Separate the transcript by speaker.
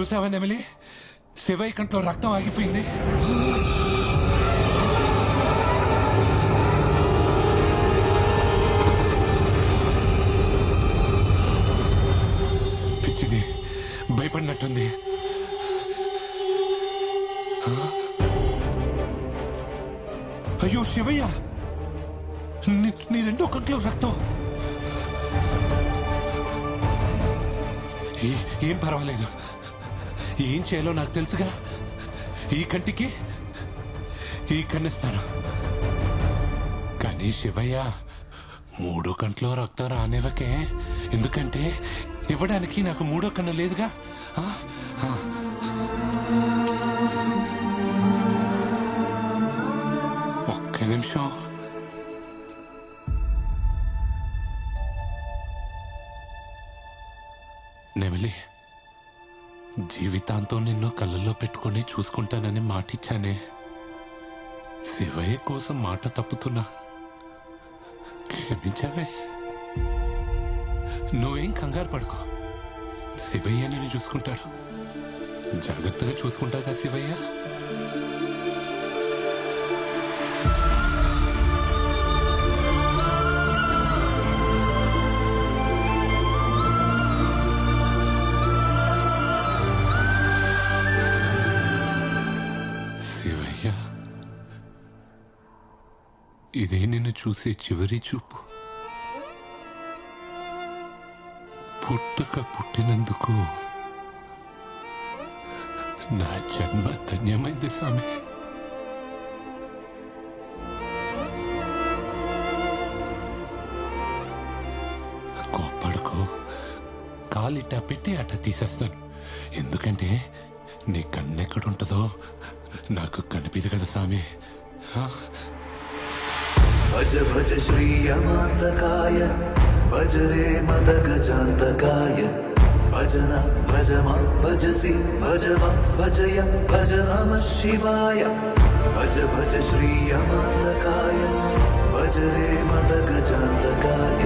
Speaker 1: చూసావా నెమిలి, శివయ్య కంట్లో రక్తం ఆగిపోయింది. పిచ్చిది, భయపడినట్టుంది. అయ్యో శివయ్య, నీ రెండో కంట్లో రక్తం. ఏం పర్వాలేదు, ఏం చేయాలో నాకు తెలుసుగా. ఈ కంటికి ఈ కన్నిస్తాను. కానీ శివయ్య, మూడో కంట్లో రక్తం రానివ్వకే. ఎందుకంటే ఇవ్వడానికి నాకు మూడో కన్ను లేదుగా. ఒక్క నిమిషం. నెమిలి, జీవితాంతం నిన్ను కళ్ళల్లో పెట్టుకుని చూసుకుంటానని మాటిచ్చానే. శివయ్య కోసం మాట తప్పుతున్నా, క్షమించావే. నువ్వేం కంగారు పడుకో, శివయ్య నిన్ను చూసుకుంటాడు. జాగ్రత్తగా చూసుకుంటాగా శివయ్య. ఇదే నిన్ను చూసే చివరి చూపు. పుట్టినందుకు నా జన్మ ధన్యమైంది స్వామి. కోప్పడుకో, కాలిట పెట్టి అట తీసేస్తాను. ఎందుకంటే నీ కన్నెక్కడుంటుందో నాకు కనిపిదు కదా స్వామి.
Speaker 2: భజ భజ శ్రీయమాంతకాయ, భజ రే మద గజాంతకాయ, భజన భజమా భజసి భజవ భజయ భజ నమ శివాయ. భజ భజ శ్రీయమాంతకాయ, భజ రే మద గజాంతకాయ,